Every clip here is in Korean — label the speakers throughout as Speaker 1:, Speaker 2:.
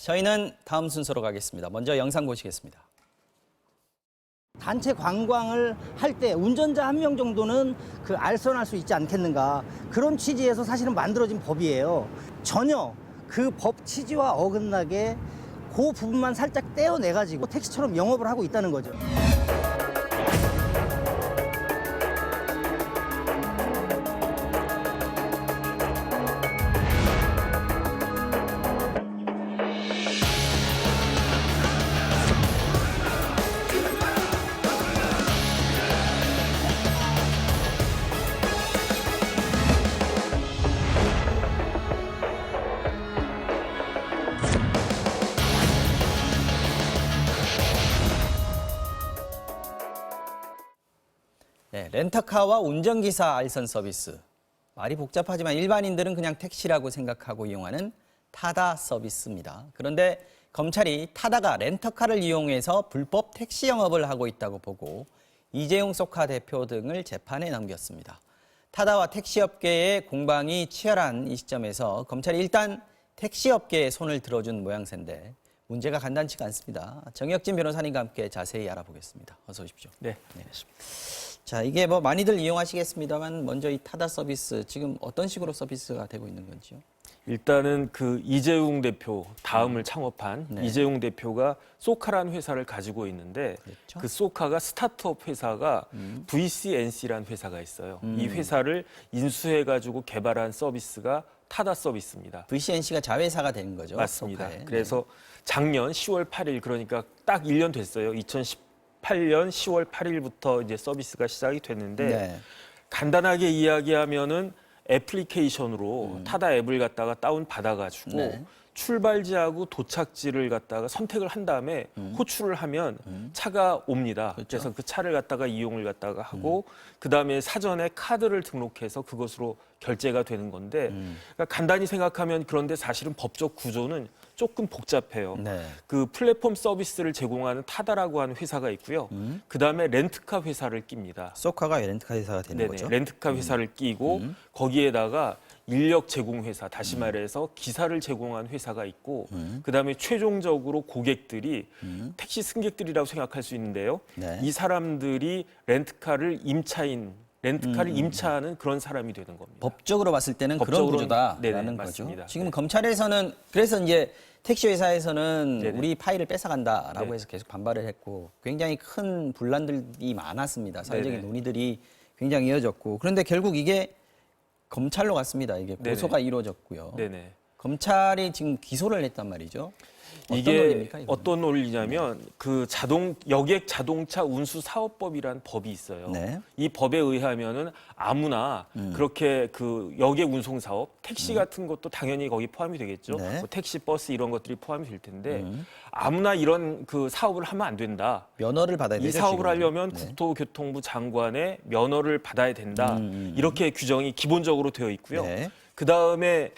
Speaker 1: 저희는 다음 순서로 가겠습니다. 먼저 영상 보시겠습니다.
Speaker 2: 단체 관광을 할 때 운전자 한 명 정도는 알선할 수 있지 않겠는가, 그런 취지에서 사실은 만들어진 법이에요. 전혀 그 법 취지와 어긋나게 그 부분만 살짝 떼어내가지고 택시처럼 영업을 하고 있다는 거죠.
Speaker 1: 네, 렌터카와 운전기사 알선 서비스. 말이 복잡하지만 일반인들은 그냥 택시라고 생각하고 이용하는 타다 서비스입니다. 그런데 검찰이 타다가 렌터카를 이용해서 불법 택시 영업을 하고 있다고 보고 이재용 소카 대표 등을 재판에 넘겼습니다. 타다와 택시업계의 공방이 치열한 이 시점에서 검찰이 일단 택시업계에 손을 들어준 모양새인데 문제가 간단치가 않습니다. 정혁진 변호사님과 함께 자세히 알아보겠습니다. 어서 오십시오.
Speaker 3: 네.
Speaker 1: 자, 이게 뭐 많이들 이용하시겠습니다만 먼저 이 타다 서비스 지금 어떤 식으로 서비스가 되고 있는 건지요?
Speaker 3: 일단은 그 이재용 대표 다음을 창업한
Speaker 1: 네.
Speaker 3: 이재용 대표가 소카라는 회사를 가지고 있는데
Speaker 1: 그렇죠.
Speaker 3: 그 소카가 스타트업 회사가 VCNC라는 회사가 있어요. 이 회사를 인수해가지고 개발한 서비스가 타다 서비스입니다.
Speaker 1: VCNC가 자회사가 된 거죠?
Speaker 3: 맞습니다.
Speaker 1: 소카에.
Speaker 3: 그래서 작년 10월 8일 그러니까 딱 1년 됐어요. 2018년 10월 8일부터 이제 서비스가 시작이 됐는데
Speaker 1: 네.
Speaker 3: 간단하게 이야기하면은 애플리케이션으로 타다 앱을 갖다가 다운 받아가지고
Speaker 1: 네.
Speaker 3: 출발지하고 도착지를 갖다가 선택을 한 다음에 호출을 하면 차가 옵니다.
Speaker 1: 그렇죠.
Speaker 3: 그래서 그 차를 갖다가 이용을 갖다가 하고 그 다음에 사전에 카드를 등록해서 그것으로 결제가 되는 건데 그러니까 간단히 생각하면 그런데 사실은 법적 구조는 조금 복잡해요.
Speaker 1: 네.
Speaker 3: 그 플랫폼 서비스를 제공하는 타다라고 하는 회사가 있고요. 그 다음에 렌트카 회사를 낍니다.
Speaker 1: 소카가 렌트카 회사가 되는
Speaker 3: 네네,
Speaker 1: 거죠?
Speaker 3: 렌트카 회사를 끼고 거기에다가 인력 제공 회사, 다시 말해서 기사를 제공한 회사가 있고 그다음에 최종적으로 고객들이 택시 승객들이라고 생각할 수 있는데요.
Speaker 1: 네.
Speaker 3: 이 사람들이 렌트카를 임차하는 그런 사람이 되는 겁니다.
Speaker 1: 법적으로 봤을 때는 그런
Speaker 3: 법적으로는-
Speaker 1: 구조다라는
Speaker 3: 네네,
Speaker 1: 거죠.
Speaker 3: 맞습니다.
Speaker 1: 지금
Speaker 3: 네.
Speaker 1: 검찰에서는 그래서 이제 택시 회사에서는
Speaker 3: 네네.
Speaker 1: 우리 파일을 뺏어간다라고
Speaker 3: 네.
Speaker 1: 해서 계속 반발을 했고 굉장히 큰 분란들이 많았습니다. 사회적인
Speaker 3: 네네.
Speaker 1: 논의들이 굉장히 이어졌고 그런데 결국 이게 검찰로 갔습니다. 이게 고소가 이루어졌고요.
Speaker 3: 네네.
Speaker 1: 검찰이 지금 기소를 했단 말이죠. 어떤
Speaker 3: 이게
Speaker 1: 논리입니까, 이거는?
Speaker 3: 어떤 논리냐면 그 여객 자동차 운수 사업법이라는 법이 있어요.
Speaker 1: 네.
Speaker 3: 이 법에 의하면은 아무나 그렇게 그 여객 운송 사업, 택시 같은 것도 당연히 거기 포함이 되겠죠.
Speaker 1: 네.
Speaker 3: 뭐 택시, 버스 이런 것들이 포함이 될 텐데 아무나 이런 그 사업을 하면 안 된다.
Speaker 1: 면허를 받아야 되죠.
Speaker 3: 이 사업을
Speaker 1: 지금은.
Speaker 3: 하려면
Speaker 1: 네.
Speaker 3: 국토교통부 장관의 면허를 받아야 된다. 이렇게 규정이 기본적으로 되어 있고요.
Speaker 1: 네.
Speaker 3: 그 다음에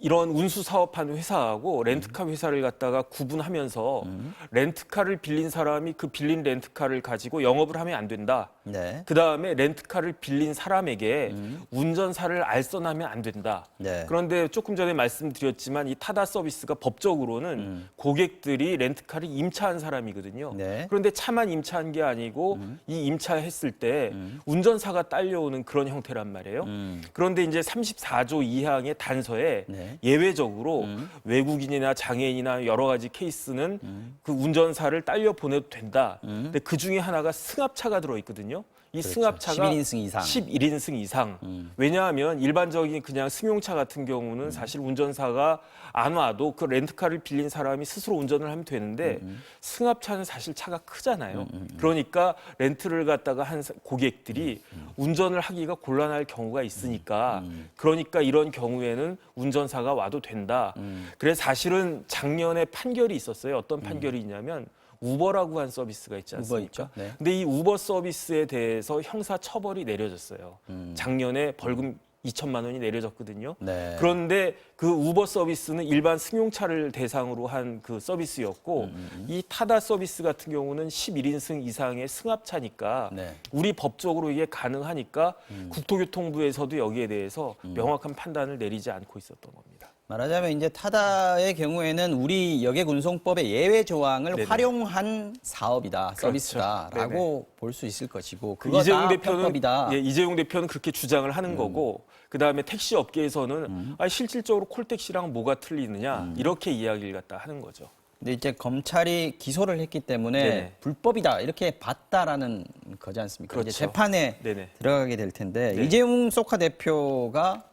Speaker 3: 이런 운수 사업하는 회사하고 렌트카 회사를 갖다가 구분하면서 렌트카를 빌린 사람이 그 빌린 렌트카를 가지고 영업을 하면 안 된다.
Speaker 1: 네.
Speaker 3: 그 다음에 렌트카를 빌린 사람에게 운전사를 알선하면 안 된다.
Speaker 1: 네.
Speaker 3: 그런데 조금 전에 말씀드렸지만 이 타다 서비스가 법적으로는 고객들이 렌트카를 임차한 사람이거든요.
Speaker 1: 네.
Speaker 3: 그런데 차만 임차한 게 아니고 이 임차했을 때 운전사가 딸려오는 그런 형태란 말이에요. 그런데 이제 34조 2항의 단서에
Speaker 1: 네.
Speaker 3: 예외적으로 외국인이나 장애인이나 여러 가지 케이스는 그 운전사를 딸려 보내도 된다. 근데 그 중에 하나가 승합차가 들어있거든요. 이
Speaker 1: 그렇죠.
Speaker 3: 승합차가
Speaker 1: 11인승 이상.
Speaker 3: 11인승 이상. 왜냐하면 일반적인 그냥 승용차 같은 경우는 사실 운전사가 안 와도 그 렌트카를 빌린 사람이 스스로 운전을 하면 되는데 승합차는 사실 차가 크잖아요. 그러니까 렌트를 갖다가 한 고객들이 운전을 하기가 곤란할 경우가 있으니까 그러니까 이런 경우에는 운전사가 와도 된다. 그래서 사실은 작년에 판결이 있었어요. 어떤 판결이 있냐면 우버라고 한 서비스가 있지 않습니까?
Speaker 1: 우버 있죠. 네.
Speaker 3: 근데 이 우버 서비스에 대해서 형사 처벌이 내려졌어요. 작년에 벌금 2천만 원이 내려졌거든요.
Speaker 1: 네.
Speaker 3: 그런데 그 우버 서비스는 일반 승용차를 대상으로 한 그 서비스였고 이 타다 서비스 같은 경우는 11인승 이상의 승합차니까
Speaker 1: 네.
Speaker 3: 우리 법적으로 이게 가능하니까 국토교통부에서도 여기에 대해서 명확한 판단을 내리지 않고 있었던 겁니다.
Speaker 1: 말하자면 이제 타다의 경우에는 우리 역외군송법의 예외 조항을
Speaker 3: 네네.
Speaker 1: 활용한 사업이다,
Speaker 3: 그렇죠.
Speaker 1: 서비스다라고 볼 수 있을 것이고 그거
Speaker 3: 이재용
Speaker 1: 다
Speaker 3: 대표는
Speaker 1: 편법이다.
Speaker 3: 예, 이재용 대표는 그렇게 주장을 하는 거고 그다음에 택시 업계에서는 실질적으로 콜택시랑 뭐가 틀리느냐 이렇게 이야기를 갖다 하는 거죠.
Speaker 1: 근데 이제 검찰이 기소를 했기 때문에
Speaker 3: 네네.
Speaker 1: 불법이다 이렇게 봤다라는 거지 않습니까?
Speaker 3: 그렇죠.
Speaker 1: 이제 재판에
Speaker 3: 네네.
Speaker 1: 들어가게 될 텐데
Speaker 3: 네.
Speaker 1: 이재용 소카 대표가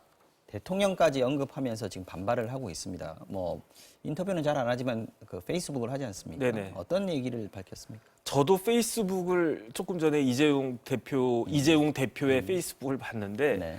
Speaker 1: 대통령까지 언급하면서 지금 반발을 하고 있습니다. 뭐 인터뷰는 잘 안 하지만 그 페이스북을 하지 않습니까?
Speaker 3: 네네.
Speaker 1: 어떤 얘기를 밝혔습니까?
Speaker 3: 저도 페이스북을 조금 전에 이재용 대표의 페이스북을 봤는데
Speaker 1: 네.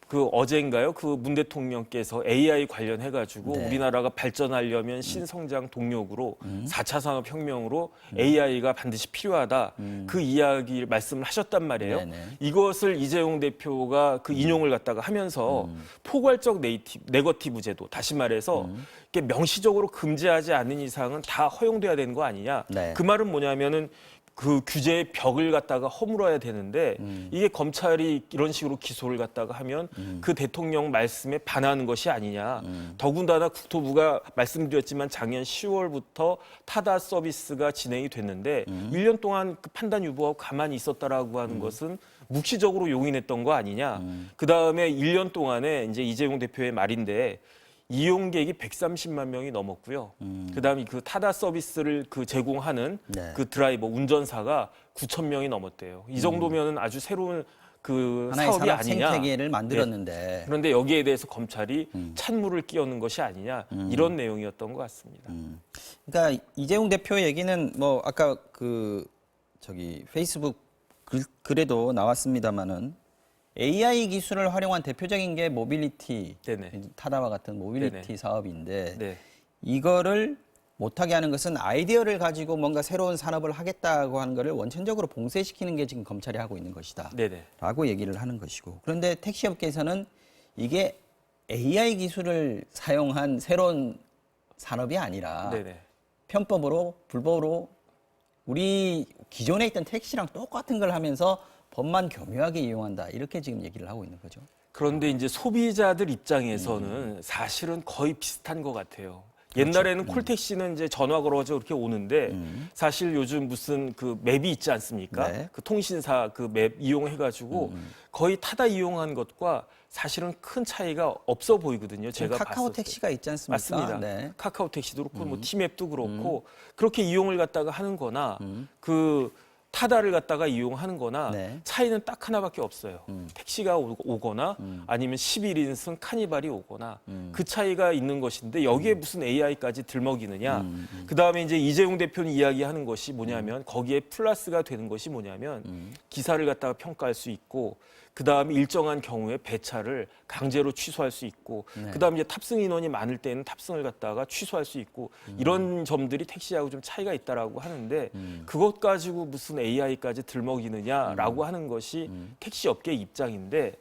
Speaker 3: 그 어제인가요? 그 문 대통령께서 AI 관련해 가지고
Speaker 1: 네.
Speaker 3: 우리나라가 발전하려면 신성장 동력으로 4차 산업혁명으로 AI가 반드시 필요하다. 그 이야기를 말씀을 하셨단 말이에요.
Speaker 1: 네네.
Speaker 3: 이것을 이재용 대표가 그 인용을 갖다가 하면서 포괄적 네거티브 제도, 다시 말해서 이게 명시적으로 금지하지 않는 이상은 다 허용돼야 되는 거 아니냐.
Speaker 1: 네.
Speaker 3: 그 말은 뭐냐면은 그 규제의 벽을 갖다가 허물어야 되는데 이게 검찰이 이런 식으로 기소를 갖다가 하면 그 대통령 말씀에 반하는 것이 아니냐. 더군다나 국토부가 말씀드렸지만 작년 10월부터 타다 서비스가 진행이 됐는데 1년 동안 그 판단 유보하고 가만히 있었다라고 하는 것은 묵시적으로 용인했던 거 아니냐. 그다음에 1년 동안에 이제 이재용 대표의 말인데 이용객이 130만 명이 넘었고요. 그다음에 그 타다 서비스를 그 제공하는
Speaker 1: 네.
Speaker 3: 그 드라이버 운전사가 9천 명이 넘었대요. 이 정도면은 아주 새로운 그
Speaker 1: 하나의
Speaker 3: 사업이
Speaker 1: 산업
Speaker 3: 아니냐.
Speaker 1: 생태계를 만들었는데
Speaker 3: 그런데 여기에 대해서 검찰이 찬물을 끼얹는 것이 아니냐 이런 내용이었던 것 같습니다.
Speaker 1: 그러니까 이재용 대표 얘기는 뭐 아까 그 페이스북 글에도 나왔습니다마는 AI 기술을 활용한 대표적인 게 모빌리티,
Speaker 3: 네네.
Speaker 1: 타다와 같은 모빌리티
Speaker 3: 네네.
Speaker 1: 사업인데
Speaker 3: 네.
Speaker 1: 이거를 못하게 하는 것은 아이디어를 가지고 뭔가 새로운 산업을 하겠다고 하는 거를 원천적으로 봉쇄시키는 게 지금 검찰이 하고 있는 것이다.
Speaker 3: 네네.
Speaker 1: 라고 얘기를 하는 것이고. 그런데 택시업계에서는 이게 AI 기술을 사용한 새로운 산업이 아니라
Speaker 3: 네네.
Speaker 1: 편법으로 불법으로 우리 기존에 있던 택시랑 똑같은 걸 하면서 법만 교묘하게 이용한다. 이렇게 지금 얘기를 하고 있는 거죠.
Speaker 3: 그런데 이제 소비자들 입장에서는 사실은 거의 비슷한 것 같아요. 옛날에는 콜택시는 이제 전화 걸어서 이렇게 오는데 사실 요즘 무슨 그 맵이 있지 않습니까?
Speaker 1: 네.
Speaker 3: 그 통신사 그 맵 이용해가지고 거의 타다 이용한 것과 사실은 큰 차이가 없어 보이거든요. 제가
Speaker 1: 카카오
Speaker 3: 봤을 때.
Speaker 1: 택시가 있지 않습니까?
Speaker 3: 맞습니다.
Speaker 1: 네.
Speaker 3: 카카오 택시도 그렇고 뭐 티맵도 그렇고 그렇게 이용을 갖다가 하는 거나 그 타다를 갖다가 이용하는 거나
Speaker 1: 네.
Speaker 3: 차이는 딱 하나밖에 없어요. 택시가 오거나 아니면 11인승 카니발이 오거나 그 차이가 있는 것인데 여기에 무슨 AI까지 들먹이느냐. 그다음에 이제 이재용 대표는 이야기하는 것이 뭐냐면 거기에 플러스가 되는 것이 뭐냐면 기사를 갖다가 평가할 수 있고 그다음에 일정한 경우에 배차를 강제로 취소할 수 있고
Speaker 1: 네.
Speaker 3: 그다음에 이제 탑승 인원이 많을 때는 탑승을 갖다가 취소할 수 있고 이런 점들이 택시하고 좀 차이가 있다라고 하는데 그것 가지고 무슨 AI까지 들먹이느냐라고 하는 것이 택시 업계 입장인데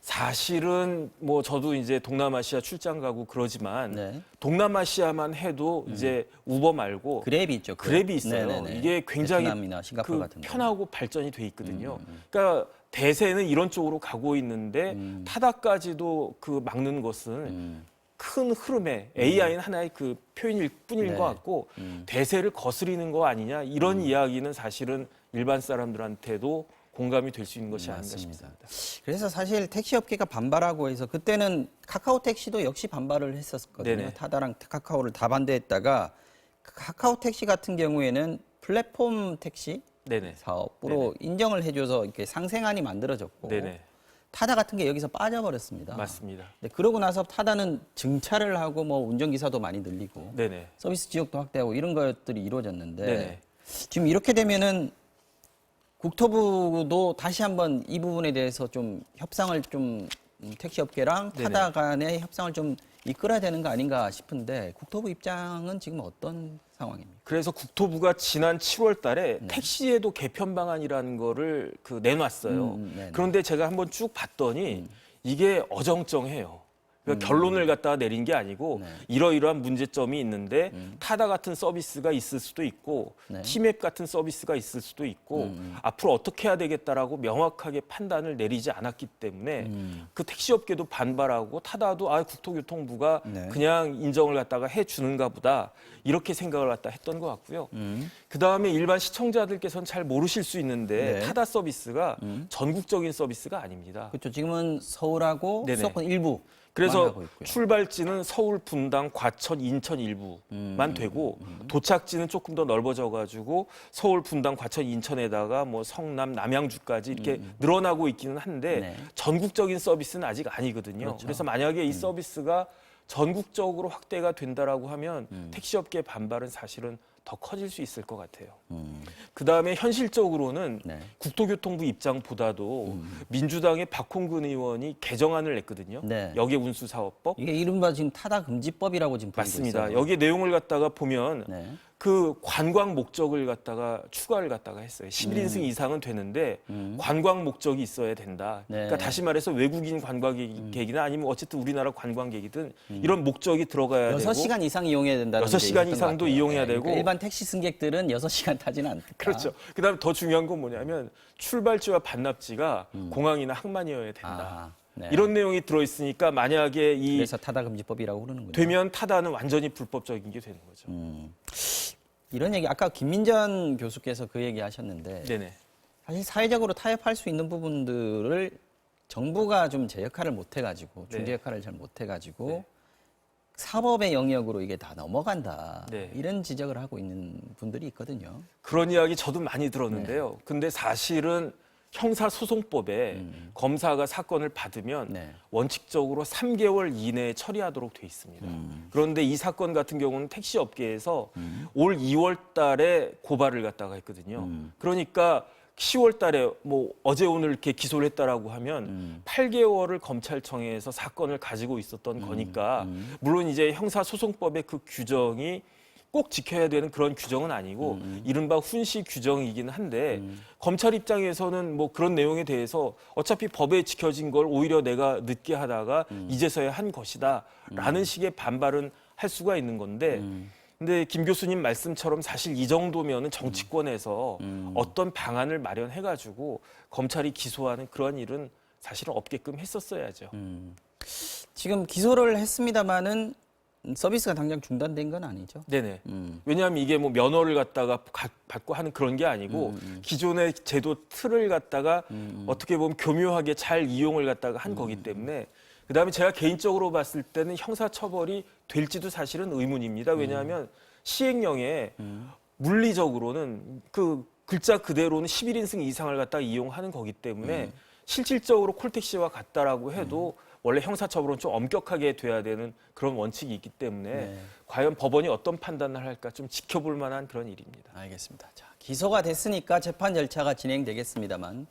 Speaker 3: 사실은 뭐 저도 이제 동남아시아 출장 가고 그러지만
Speaker 1: 네.
Speaker 3: 동남아시아만 해도 이제 우버 말고
Speaker 1: 그랩이 있죠.
Speaker 3: 그랩이 있어요.
Speaker 1: 네네네.
Speaker 3: 이게 굉장히
Speaker 1: 베트남이나 싱가포르
Speaker 3: 그
Speaker 1: 같은 데.
Speaker 3: 편하고 발전이 돼 있거든요. 그러니까 대세는 이런 쪽으로 가고 있는데 타다까지도 그 막는 것은 큰 흐름에 AI는 하나의 그 표현일 뿐인
Speaker 1: 네.
Speaker 3: 것 같고 대세를 거스리는 거 아니냐 이런 이야기는 사실은 일반 사람들한테도 공감이 될 수 있는 것이 아닌가
Speaker 1: 맞습니다.
Speaker 3: 싶습니다.
Speaker 1: 그래서 사실 택시업계가 반발하고 해서 그때는 카카오 택시도 역시 반발을 했었거든요.
Speaker 3: 네네.
Speaker 1: 타다랑 카카오를 다 반대했다가 카카오 택시 같은 경우에는 플랫폼 택시
Speaker 3: 네네.
Speaker 1: 사업으로 인정을 해줘서 이렇게 상생안이 만들어졌고
Speaker 3: 네네.
Speaker 1: 타다 같은 게 여기서 빠져버렸습니다.
Speaker 3: 맞습니다.
Speaker 1: 근데 그러고 나서 타다는 증차를 하고 뭐 운전기사도 많이 늘리고
Speaker 3: 네네.
Speaker 1: 서비스 지역도 확대하고 이런 것들이 이루어졌는데
Speaker 3: 네네.
Speaker 1: 지금 이렇게 되면은 국토부도 다시 한번 이 부분에 대해서 좀 협상을 좀 택시업계랑
Speaker 3: 네네.
Speaker 1: 타다 간의 협상을 좀 이끌어야 되는 거 아닌가 싶은데 국토부 입장은 지금 어떤 상황입니까?
Speaker 3: 그래서 국토부가 지난 7월 달에 택시에도 개편 방안이라는 거를 그 내놨어요.
Speaker 1: 네네.
Speaker 3: 그런데 제가 한번 쭉 봤더니 이게 어정쩡해요. 그러니까 결론을 갖다가 내린 게 아니고
Speaker 1: 네.
Speaker 3: 이러이러한 문제점이 있는데 타다 같은 서비스가 있을 수도 있고
Speaker 1: 네.
Speaker 3: 티맵 같은 서비스가 있을 수도 있고 앞으로 어떻게 해야 되겠다라고 명확하게 판단을 내리지 않았기 때문에 그 택시업계도 반발하고 타다도 국토교통부가
Speaker 1: 네.
Speaker 3: 그냥 인정을 갖다가 해주는가 보다 이렇게 생각을 갖다 했던 것 같고요. 그다음에 일반 시청자들께서는 잘 모르실 수 있는데
Speaker 1: 네.
Speaker 3: 타다 서비스가 전국적인 서비스가 아닙니다.
Speaker 1: 그렇죠. 지금은 서울하고
Speaker 3: 네네.
Speaker 1: 수도권 일부
Speaker 3: 그래서
Speaker 1: 하고 있고요.
Speaker 3: 출발지는 서울, 분당, 과천, 인천 일부만 되고 도착지는 조금 더 넓어져가지고 서울, 분당, 과천, 인천에다가 뭐 성남, 남양주까지 이렇게 늘어나고 있기는 한데
Speaker 1: 네.
Speaker 3: 전국적인 서비스는 아직 아니거든요.
Speaker 1: 그렇죠.
Speaker 3: 그래서 만약에 이 서비스가 전국적으로 확대가 된다라고 하면 택시업계 반발은 사실은 더 커질 수 있을 것 같아요. 그다음에 현실적으로는
Speaker 1: 네.
Speaker 3: 국토교통부 입장보다도 민주당의 박홍근 의원이 개정안을 냈거든요.
Speaker 1: 네.
Speaker 3: 역외운수사업법.
Speaker 1: 이게 이른바 지금 타다 금지법이라고 지금 불리고
Speaker 3: 맞습니다.
Speaker 1: 있어요.
Speaker 3: 여기 내용을 갖다가 보면
Speaker 1: 네.
Speaker 3: 그 관광 목적을 갖다가 추가를 갖다가 했어요. 11인승 이상은 되는데 관광 목적이 있어야 된다.
Speaker 1: 네.
Speaker 3: 그러니까 다시 말해서 외국인 관광객이나 아니면 어쨌든 우리나라 관광객이든 이런 목적이 들어가야 되고
Speaker 1: 6시간 이상 이용해야 된다는
Speaker 3: 6시간
Speaker 1: 게 있었던
Speaker 3: 이상도
Speaker 1: 것 같아요.
Speaker 3: 이용해야
Speaker 1: 그러니까
Speaker 3: 되고
Speaker 1: 일반 택시 승객들은 6시간 타지는 않다.
Speaker 3: 그렇죠. 그다음에 더 중요한 건 뭐냐면 출발지와 반납지가 공항이나 항만이어야 된다.
Speaker 1: 아, 네.
Speaker 3: 이런 내용이 들어있으니까 만약에 이
Speaker 1: 그래서 타다 금지법이라고 그러는군요.
Speaker 3: 되면 타다는 완전히 불법적인 게 되는 거죠.
Speaker 1: 이런 얘기 아까 김민전 교수께서 그 얘기 하셨는데
Speaker 3: 네네.
Speaker 1: 사실 사회적으로 타협할 수 있는 부분들을 정부가 좀 제 역할을 못 해가지고 중재
Speaker 3: 네.
Speaker 1: 역할을 잘 못 해가지고
Speaker 3: 네.
Speaker 1: 사법의 영역으로 이게 다 넘어간다.
Speaker 3: 네.
Speaker 1: 이런 지적을 하고 있는 분들이 있거든요.
Speaker 3: 그런 이야기 저도 많이 들었는데요. 근데 사실은 형사소송법에 검사가 사건을 받으면
Speaker 1: 네.
Speaker 3: 원칙적으로 3개월 이내에 처리하도록 돼 있습니다. 그런데 이 사건 같은 경우는 택시 업계에서 올 2월 달에 고발을 갖다가 했거든요. 그러니까 10월 달에 뭐 어제 오늘 이렇게 기소를 했다라고 하면 8개월을 검찰청에서 사건을 가지고 있었던 거니까 물론 이제 형사소송법의 그 규정이 꼭 지켜야 되는 그런 규정은 아니고 이른바 훈시 규정이긴 한데 검찰 입장에서는 뭐 그런 내용에 대해서 어차피 법에 지켜진 걸 오히려 내가 늦게 하다가 이제서야 한 것이다라는 식의 반발은 할 수가 있는 건데 근데 김 교수님 말씀처럼 사실 이 정도면은 정치권에서 어떤 방안을 마련해가지고 검찰이 기소하는 그런 일은 사실은 없게끔 했었어야죠.
Speaker 1: 지금 기소를 했습니다마는 서비스가 당장 중단된 건 아니죠.
Speaker 3: 네네. 왜냐하면 이게 뭐 면허를 갖다가 받고 하는 그런 게 아니고 기존의 제도 틀을 갖다가 어떻게 보면 교묘하게 잘 이용을 갖다가 한 거기 때문에 그다음에 제가 개인적으로 봤을 때는 형사처벌이 될지도 사실은 의문입니다. 왜냐하면 시행령에 물리적으로는 그 글자 그대로는 11인승 이상을 갖다가 이용하는 거기 때문에 실질적으로 콜택시와 같다라고 해도 원래 형사처벌은 좀 엄격하게 돼야 되는 그런 원칙이 있기 때문에
Speaker 1: 네.
Speaker 3: 과연 법원이 어떤 판단을 할까 좀 지켜볼 만한 그런 일입니다.
Speaker 1: 알겠습니다. 자, 기소가 됐으니까 재판 절차가 진행되겠습니다만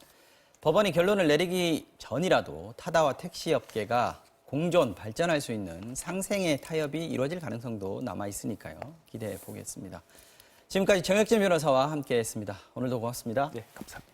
Speaker 1: 법원이 결론을 내리기 전이라도 타다와 택시 업계가 공존, 발전할 수 있는 상생의 타협이 이루어질 가능성도 남아 있으니까요. 기대해 보겠습니다. 지금까지 정혁진 변호사와 함께했습니다. 오늘도 고맙습니다.
Speaker 3: 네, 감사합니다.